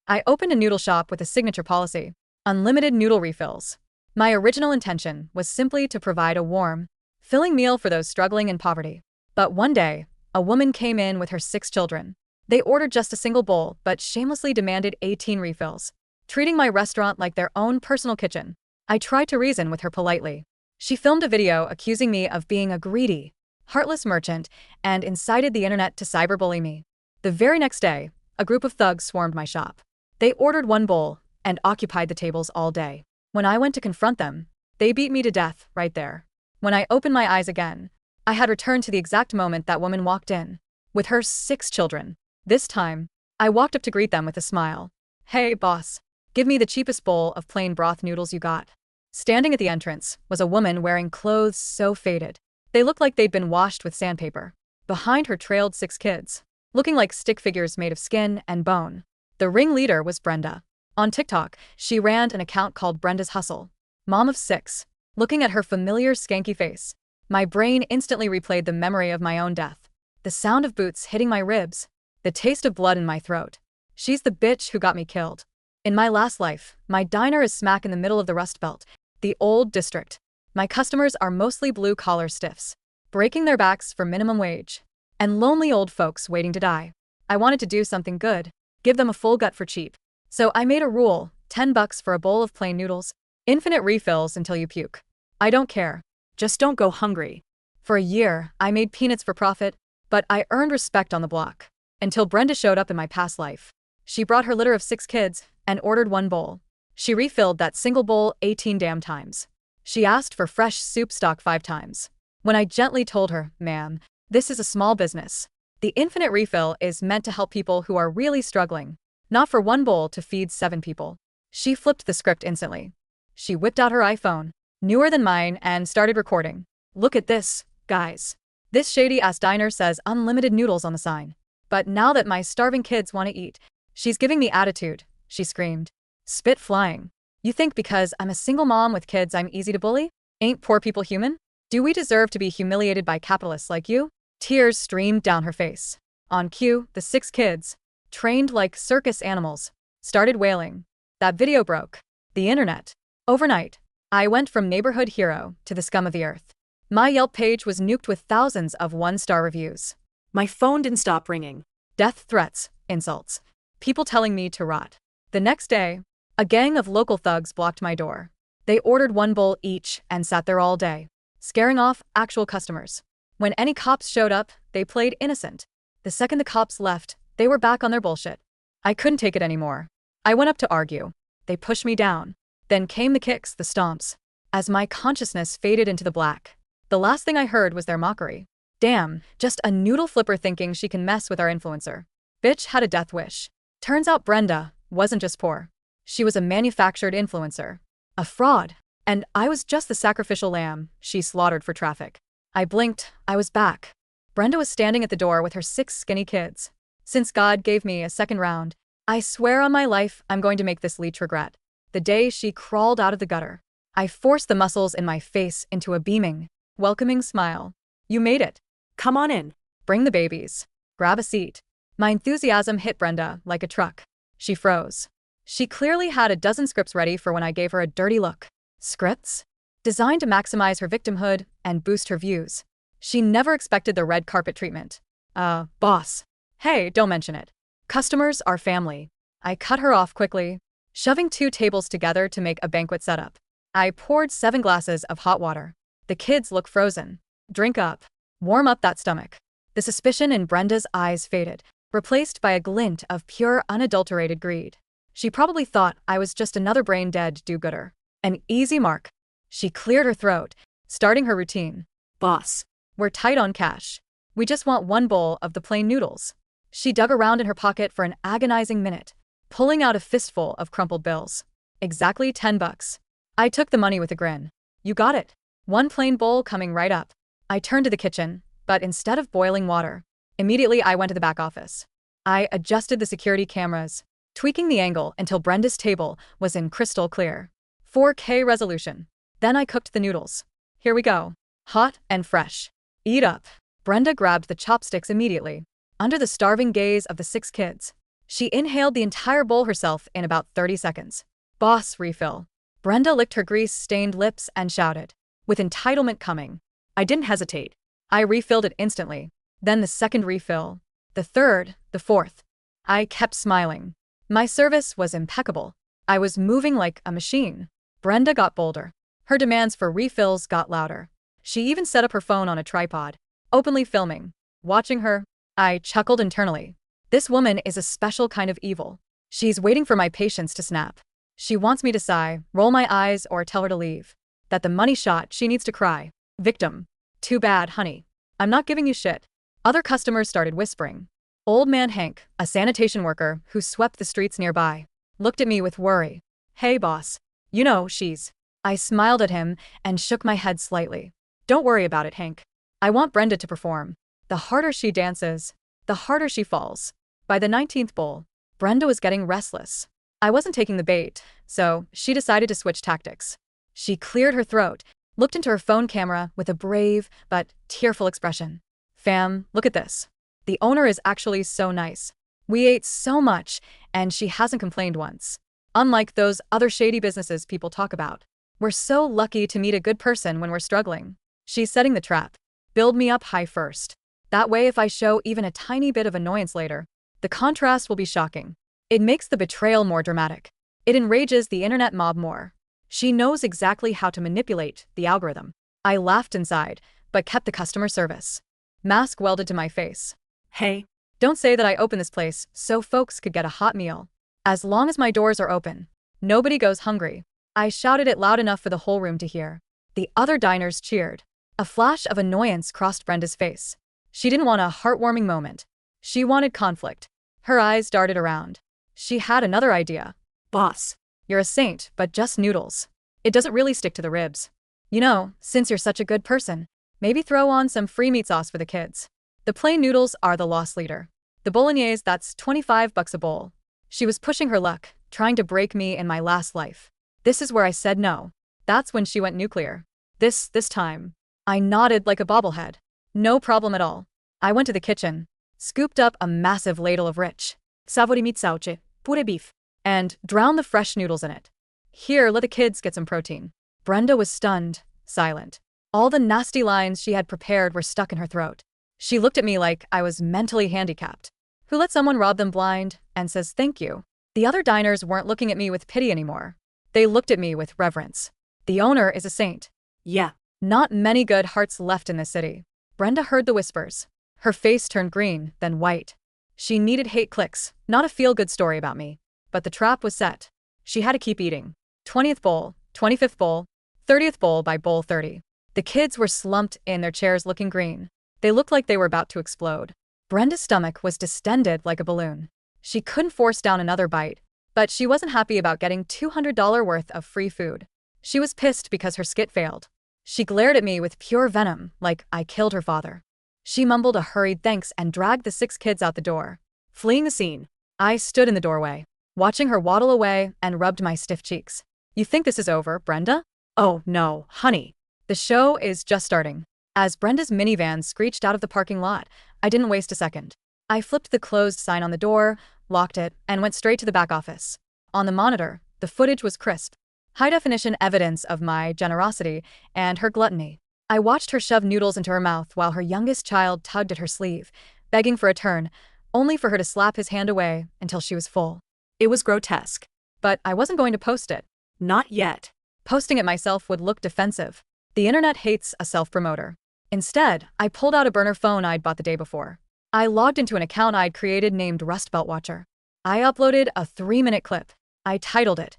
I opened a noodle shop with a signature policy: unlimited noodle refills. My original intention was simply to provide a warm, filling meal for those struggling in poverty. But one day, a woman came in with her 6 children. They ordered just a single bowl, but shamelessly demanded 18 refills, treating my restaurant like their own personal kitchen. I tried to reason with her politely. She filmed a video accusing me of being a greedy, heartless merchant and incited the internet to cyberbully me. The very next day, a group of thugs swarmed my shop. They ordered one bowl and occupied the tables all day. When I went to confront them, they beat me to death right there. When I opened my eyes again, I had returned to the exact moment that woman walked in, with her 6 children. This time, I walked up to greet them with a smile. "Hey, boss. Give me the cheapest bowl of plain broth noodles you got." Standing at the entrance was a woman wearing clothes so faded they looked like they'd been washed with sandpaper. Behind her trailed 6 kids, looking like stick figures made of skin and bone. The ringleader was Brenda. On TikTok, she ran an account called Brenda's Hustle. Mom of 6. Looking at her familiar skanky face, my brain instantly replayed the memory of my own death. The sound of boots hitting my ribs, the taste of blood in my throat. She's the bitch who got me killed. In my last life, my diner is smack in the middle of the Rust Belt, the old district. My customers are mostly blue-collar stiffs, breaking their backs for minimum wage, and lonely old folks waiting to die. I wanted to do something good, give them a full gut for cheap. So I made a rule: $10 for a bowl of plain noodles, infinite refills until you puke. I don't care. Just don't go hungry. For a year, I made peanuts for profit, but I earned respect on the block. Until Brenda showed up in my past life. She brought her litter of 6 kids and ordered one bowl. She refilled that single bowl 18 damn times. She asked for fresh soup stock 5 times. When I gently told her, "Ma'am, this is a small business. The infinite refill is meant to help people who are really struggling, not for one bowl to feed 7 people. She flipped the script instantly. She whipped out her iPhone, newer than mine, and started recording. "Look at this, guys. This shady-ass diner says unlimited noodles on the sign. But now that my starving kids want to eat, she's giving me attitude," she screamed. Spit flying. "You think because I'm a single mom with kids I'm easy to bully? Ain't poor people human? Do we deserve to be humiliated by capitalists like you?" Tears streamed down her face. On cue, the 6 kids, trained like circus animals, started wailing. That video broke the internet. Overnight, I went from neighborhood hero to the scum of the earth. My Yelp page was nuked with thousands of 1-star reviews. My phone didn't stop ringing. Death threats, insults, people telling me to rot. The next day, a gang of local thugs blocked my door. They ordered one bowl each and sat there all day, scaring off actual customers. When any cops showed up, they played innocent. The second the cops left, they were back on their bullshit. I couldn't take it anymore. I went up to argue. They pushed me down. Then came the kicks, the stomps. As my consciousness faded into the black, the last thing I heard was their mockery. "Damn, just a noodle flipper thinking she can mess with our influencer. Bitch had a death wish." Turns out Brenda wasn't just poor. She was a manufactured influencer. A fraud. And I was just the sacrificial lamb she slaughtered for traffic. I blinked, I was back. Brenda was standing at the door with her 6 skinny kids. Since God gave me a second round, I swear on my life I'm going to make this leech regret. The day she crawled out of the gutter, I forced the muscles in my face into a beaming, welcoming smile. "You made it. Come on in. Bring the babies. Grab a seat." My enthusiasm hit Brenda like a truck. She froze. She clearly had a dozen scripts ready for when I gave her a dirty look. Scripts? Designed to maximize her victimhood and boost her views. She never expected the red carpet treatment. Boss. Hey, don't mention it. Customers are family." I cut her off quickly, shoving 2 tables together to make a banquet setup. I poured 7 glasses of hot water. "The kids look frozen. Drink up. Warm up that stomach." The suspicion in Brenda's eyes faded, replaced by a glint of pure, unadulterated greed. She probably thought I was just another brain-dead do-gooder. An easy mark. She cleared her throat, starting her routine. "Boss, we're tight on cash. We just want one bowl of the plain noodles." She dug around in her pocket for an agonizing minute, pulling out a fistful of crumpled bills. "Exactly $10. I took the money with a grin. "You got it. One plain bowl coming right up." I turned to the kitchen, but instead of boiling water, immediately I went to the back office. I adjusted the security cameras, tweaking the angle until Brenda's table was in crystal clear 4K resolution. Then I cooked the noodles. Here we go. Hot and fresh. Eat up. Brenda grabbed the chopsticks immediately. Under the starving gaze of the 6 kids, She inhaled the entire bowl herself in about 30 seconds. Boss, refill. Brenda licked her grease-stained lips and shouted, with entitlement coming. I didn't hesitate. I refilled it instantly. Then the second refill. The third, the fourth. I kept smiling. My service was impeccable. I was moving like a machine. Brenda got bolder. Her demands for refills got louder. She even set up her phone on a tripod, openly filming. Watching her, I chuckled internally. This woman is a special kind of evil. She's waiting for my patience to snap. She wants me to sigh, roll my eyes, or tell her to leave. That the money shot, she needs to cry. Victim. Too bad, honey. I'm not giving you shit. Other customers started whispering. Old man Hank, a sanitation worker who swept the streets nearby, looked at me with worry. Hey, boss. You know, she's. I smiled at him and shook my head slightly. Don't worry about it, Hank. I want Brenda to perform. The harder she dances, the harder she falls. By the 19th bowl, Brenda was getting restless. I wasn't taking the bait, so she decided to switch tactics. She cleared her throat, looked into her phone camera with a brave but tearful expression. Fam, look at this. The owner is actually so nice. We ate so much, and she hasn't complained once. Unlike those other shady businesses people talk about. We're so lucky to meet a good person when we're struggling. She's setting the trap. Build me up high first. That way, if I show even a tiny bit of annoyance later, the contrast will be shocking. It makes the betrayal more dramatic. It enrages the internet mob more. She knows exactly how to manipulate the algorithm. I laughed inside, but kept the customer service mask welded to my face. Hey, don't say that I opened this place so folks could get a hot meal. As long as my doors are open, nobody goes hungry. I shouted it loud enough for the whole room to hear. The other diners cheered. A flash of annoyance crossed Brenda's face. She didn't want a heartwarming moment. She wanted conflict. Her eyes darted around. She had another idea. Boss, you're a saint, but just noodles. It doesn't really stick to the ribs. You know, since you're such a good person, maybe throw on some free meat sauce for the kids. The plain noodles are the loss leader. The bolognese, that's $25 a bowl. She was pushing her luck, trying to break me in my last life. This is where I said no. That's when she went nuclear. This time. I nodded like a bobblehead. No problem at all. I went to the kitchen, scooped up a massive ladle of rich savory meat sauce, pure beef, and drowned the fresh noodles in it. Here, let the kids get some protein. Brenda was stunned, silent. All the nasty lines she had prepared were stuck in her throat. She looked at me like I was mentally handicapped. Who let someone rob them blind and says thank you? The other diners weren't looking at me with pity anymore. They looked at me with reverence. The owner is a saint. Yeah. Not many good hearts left in this city. Brenda heard the whispers. Her face turned green, then white. She needed hate clicks, not a feel-good story about me. But the trap was set. She had to keep eating. 20th bowl, 25th bowl, 30th bowl. By bowl 30. The kids were slumped in their chairs looking green. They looked like they were about to explode. Brenda's stomach was distended like a balloon. She couldn't force down another bite, but she wasn't happy about getting $200 worth of free food. She was pissed because her skit failed. She glared at me with pure venom, like I killed her father. She mumbled a hurried thanks and dragged the 6 kids out the door, fleeing the scene. I stood in the doorway, watching her waddle away and rubbed my stiff cheeks. You think this is over, Brenda? Oh, no, honey. The show is just starting. As Brenda's minivan screeched out of the parking lot, I didn't waste a second. I flipped the closed sign on the door, locked it, and went straight to the back office. On the monitor, the footage was crisp. High-definition evidence of my generosity and her gluttony. I watched her shove noodles into her mouth while her youngest child tugged at her sleeve, begging for a turn, only for her to slap his hand away until she was full. It was grotesque. But I wasn't going to post it. Not yet. Posting it myself would look defensive. The internet hates a self-promoter. Instead, I pulled out a burner phone I'd bought the day before. I logged into an account I'd created named Rust Belt Watcher. I uploaded a 3-minute clip. I titled it,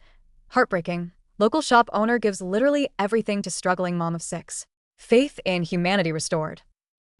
Heartbreaking. Local shop owner gives literally everything to struggling mom of 6. Faith in humanity restored.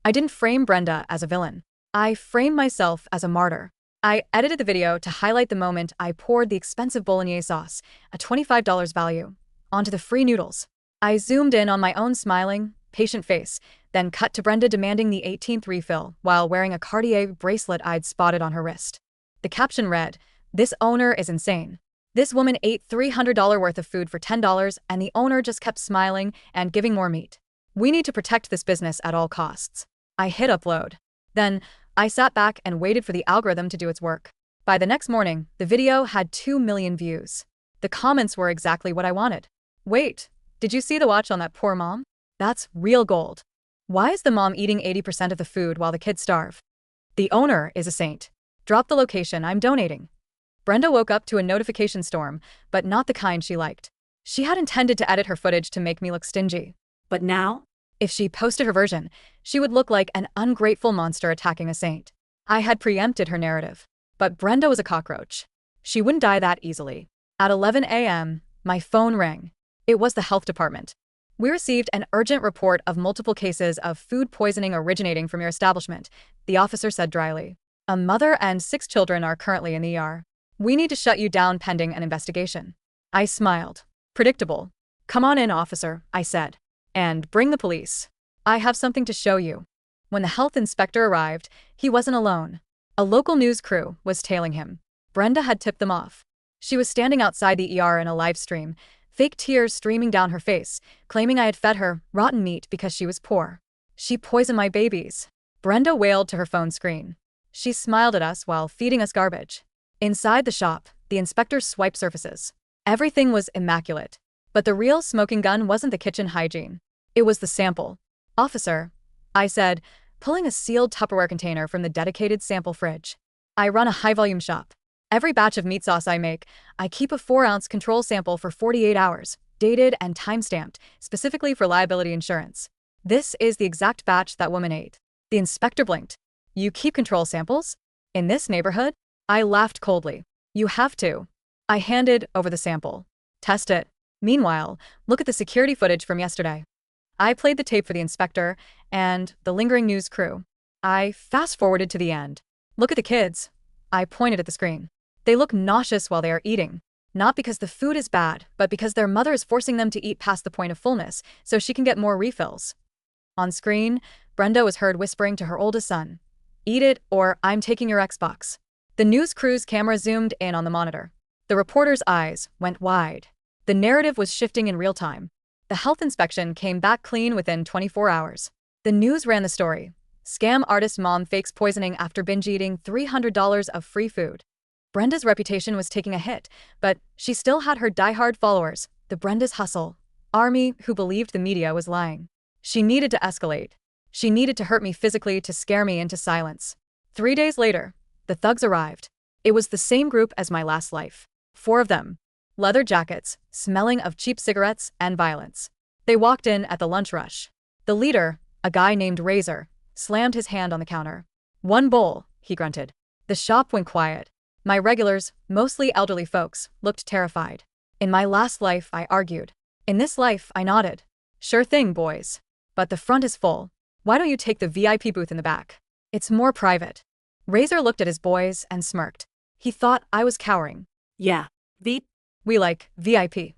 I didn't frame Brenda as a villain. I framed myself as a martyr. I edited the video to highlight the moment I poured the expensive bolognese sauce, a $25 value, onto the free noodles. I zoomed in on my own smiling, patient face, then cut to Brenda demanding the 18th refill while wearing a Cartier bracelet I'd spotted on her wrist. The caption read, "This owner is insane. This woman ate $300 worth of food for $10 and the owner just kept smiling and giving more meat. We need to protect this business at all costs." I hit upload. Then, I sat back and waited for the algorithm to do its work. By the next morning, the video had 2 million views. The comments were exactly what I wanted. Wait, did you see the watch on that poor mom? That's real gold. Why is the mom eating 80% of the food while the kids starve? The owner is a saint. Drop the location, I'm donating. Brenda woke up to a notification storm, but not the kind she liked. She had intended to edit her footage to make me look stingy. But now, if she posted her version, she would look like an ungrateful monster attacking a saint. I had preempted her narrative. But Brenda was a cockroach. She wouldn't die that easily. At 11 a.m., my phone rang. It was the health department. We received an urgent report of multiple cases of food poisoning originating from your establishment, the officer said dryly. A mother and 6 children are currently in the ER. We need to shut you down pending an investigation. I smiled. Predictable. Come on in, officer, I said. And bring the police. I have something to show you. When the health inspector arrived, he wasn't alone. A local news crew was tailing him. Brenda had tipped them off. She was standing outside the ER in a live stream, fake tears streaming down her face, claiming I had fed her rotten meat because she was poor. She poisoned my babies. Brenda wailed to her phone screen. She smiled at us while feeding us garbage. Inside the shop, the inspector swiped surfaces. Everything was immaculate. But the real smoking gun wasn't the kitchen hygiene. It was the sample. Officer, I said, pulling a sealed Tupperware container from the dedicated sample fridge. I run a high-volume shop. Every batch of meat sauce I make, I keep a 4-ounce control sample for 48 hours, dated and time-stamped, specifically for liability insurance. This is the exact batch that woman ate. The inspector blinked. You keep control samples? In this neighborhood? I laughed coldly. You have to. I handed over the sample. Test it. Meanwhile, look at the security footage from yesterday. I played the tape for the inspector and the lingering news crew. I fast-forwarded to the end. Look at the kids. I pointed at the screen. They look nauseous while they are eating. Not because the food is bad, but because their mother is forcing them to eat past the point of fullness so she can get more refills. On screen, Brenda was heard whispering to her oldest son, "Eat it or I'm taking your Xbox." The news crew's camera zoomed in on the monitor. The reporter's eyes went wide. The narrative was shifting in real time. The health inspection came back clean within 24 hours. The news ran the story. Scam artist mom fakes poisoning after binge eating $300 of free food. Brenda's reputation was taking a hit, but she still had her diehard followers, the Brenda's Hustle army who believed the media was lying. She needed to escalate. She needed to hurt me physically to scare me into silence. 3 days later, the thugs arrived. It was the same group as my last life. 4 of them. Leather jackets, smelling of cheap cigarettes and violence. They walked in at the lunch rush. The leader, a guy named Razor, slammed his hand on the counter. "One bowl," he grunted. The shop went quiet. My regulars, mostly elderly folks, looked terrified. In my last life, I argued. In this life, I nodded. Sure thing, boys. But the front is full. Why don't you take the VIP booth in the back? It's more private. Razor looked at his boys and smirked. He thought I was cowering. Yeah, we like VIP.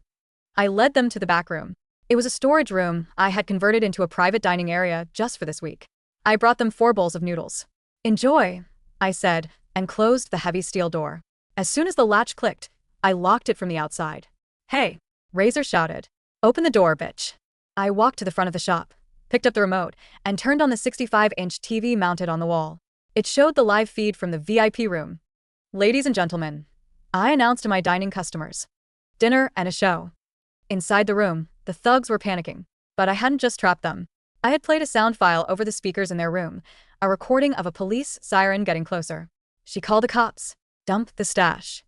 I led them to the back room. It was a storage room I had converted into a private dining area just for this week. I brought them 4 bowls of noodles. Enjoy, I said, and closed the heavy steel door. As soon as the latch clicked, I locked it from the outside. Hey, Razor shouted. Open the door, bitch. I walked to the front of the shop, picked up the remote, and turned on the 65-inch TV mounted on the wall. It showed the live feed from the VIP room. Ladies and gentlemen, I announced to my dining customers. Dinner and a show. Inside the room, the thugs were panicking. But I hadn't just trapped them. I had played a sound file over the speakers in their room, a recording of a police siren getting closer. She called the cops. Dump the stash.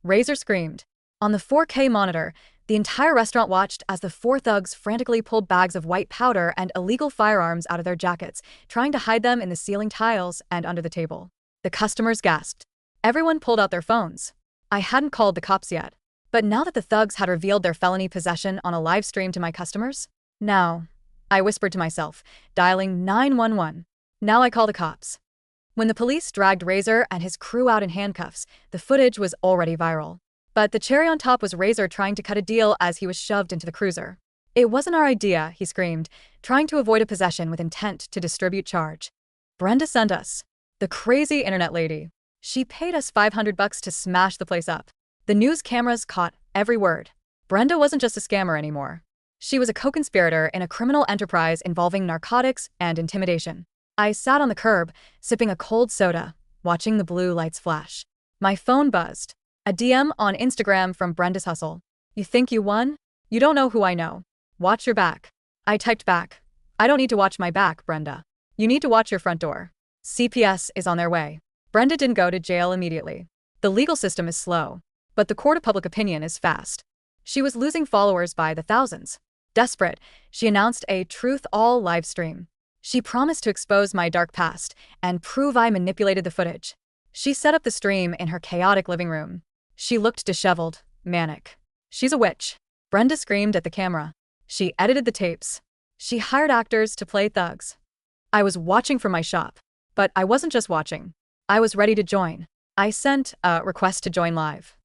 Razor screamed. On the 4K monitor, the entire restaurant watched as the 4 thugs frantically pulled bags of white powder and illegal firearms out of their jackets, trying to hide them in the ceiling tiles and under the table. The customers gasped. Everyone pulled out their phones. I hadn't called the cops yet. But now that the thugs had revealed their felony possession on a live stream to my customers, now, I whispered to myself, dialing 911. Now I call the cops. When the police dragged Razor and his crew out in handcuffs, the footage was already viral. But the cherry on top was Razor trying to cut a deal as he was shoved into the cruiser. It wasn't our idea, he screamed, trying to avoid a possession with intent to distribute charge. Brenda sent us. The crazy internet lady. She paid us $500 to smash the place up. The news cameras caught every word. Brenda wasn't just a scammer anymore. She was a co-conspirator in a criminal enterprise involving narcotics and intimidation. I sat on the curb, sipping a cold soda, watching the blue lights flash. My phone buzzed. A DM on Instagram from Brenda's Hustle. You think you won? You don't know who I know. Watch your back. I typed back. I don't need to watch my back, Brenda. You need to watch your front door. CPS is on their way. Brenda didn't go to jail immediately. The legal system is slow, but the court of public opinion is fast. She was losing followers by the thousands. Desperate, she announced a Truth All live stream. She promised to expose my dark past and prove I manipulated the footage. She set up the stream in her chaotic living room. She looked disheveled, manic. She's a witch. Brenda screamed at the camera. She edited the tapes. She hired actors to play thugs. I was watching from my shop. But I wasn't just watching. I was ready to join. I sent a request to join live.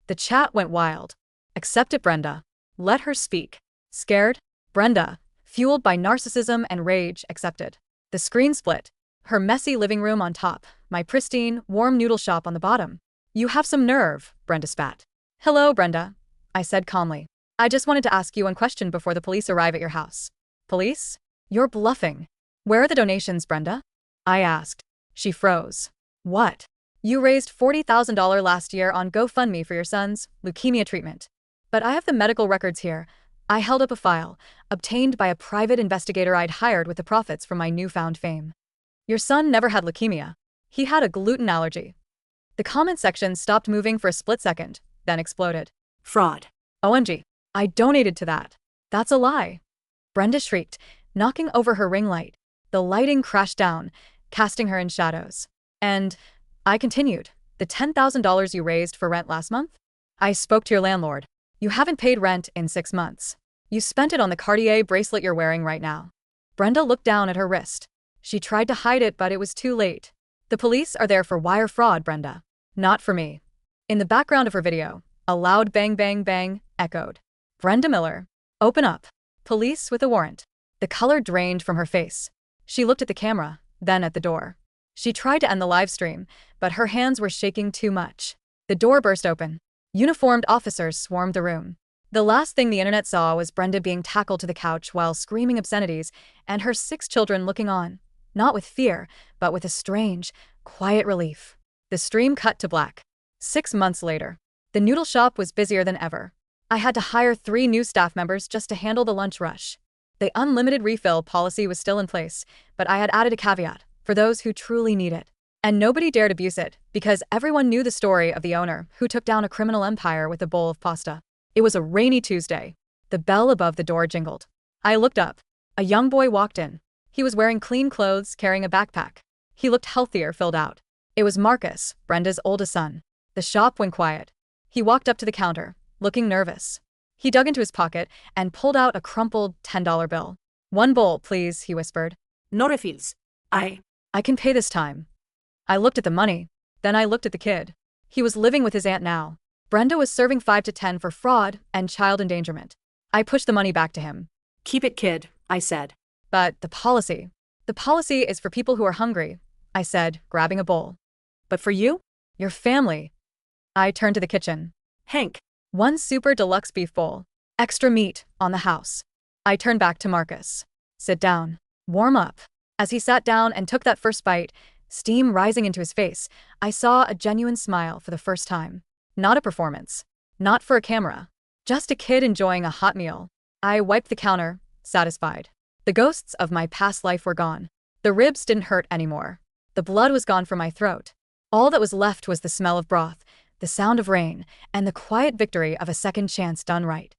The chat went wild. Accept it, Brenda. Let her speak. Scared? Brenda, fueled by narcissism and rage, accepted. The screen split. Her messy living room on top, my pristine, warm noodle shop on the bottom. You have some nerve, Brenda spat. Hello, Brenda, I said calmly. I just wanted to ask you one question before the police arrive at your house. Police? You're bluffing. Where are the donations, Brenda? I asked. She froze. What? You raised $40,000 last year on GoFundMe for your son's leukemia treatment. But I have the medical records here. I held up a file, obtained by a private investigator I'd hired with the profits from my newfound fame. Your son never had leukemia. He had a gluten allergy. The comment section stopped moving for a split second, then exploded. Fraud. OMG. I donated to that. That's a lie. Brenda shrieked, knocking over her ring light. The lighting crashed down, casting her in shadows. And I continued. The $10,000 you raised for rent last month? I spoke to your landlord. You haven't paid rent in 6 months. You spent it on the Cartier bracelet you're wearing right now. Brenda looked down at her wrist. She tried to hide it, but it was too late. The police are there for wire fraud, Brenda. Not for me. In the background of her video, a loud bang bang bang echoed. Brenda Miller. Open up. Police with a warrant. The color drained from her face. She looked at the camera, then at the door. She tried to end the live stream, but her hands were shaking too much. The door burst open. Uniformed officers swarmed the room. The last thing the internet saw was Brenda being tackled to the couch while screaming obscenities, and her 6 children looking on, not with fear, but with a strange, quiet relief. The stream cut to black. 6 months later, the noodle shop was busier than ever. I had to hire 3 new staff members just to handle the lunch rush. The unlimited refill policy was still in place, but I had added a caveat for those who truly need it. And nobody dared abuse it, because everyone knew the story of the owner who took down a criminal empire with a bowl of pasta. It was a rainy Tuesday. The bell above the door jingled. I looked up. A young boy walked in. He was wearing clean clothes, carrying a backpack. He looked healthier, filled out. It was Marcus, Brenda's oldest son. The shop went quiet. He walked up to the counter, looking nervous. He dug into his pocket and pulled out a crumpled $10 bill. "1 bowl, please," he whispered. No refills. I can pay this time." I looked at the money. Then I looked at the kid. He was living with his aunt now. Brenda was serving 5 to 10 for fraud and child endangerment. I pushed the money back to him. Keep it, kid, I said. But the policy is for people who are hungry, I said, grabbing a bowl. But for you? Your family. I turned to the kitchen. Hank. 1 super deluxe beef bowl. Extra meat on the house. I turned back to Marcus. Sit down. Warm up. As he sat down and took that first bite, steam rising into his face, I saw a genuine smile for the first time. Not a performance. Not for a camera. Just a kid enjoying a hot meal. I wiped the counter, satisfied. The ghosts of my past life were gone. The ribs didn't hurt anymore. The blood was gone from my throat. All that was left was the smell of broth, the sound of rain, and the quiet victory of a second chance done right.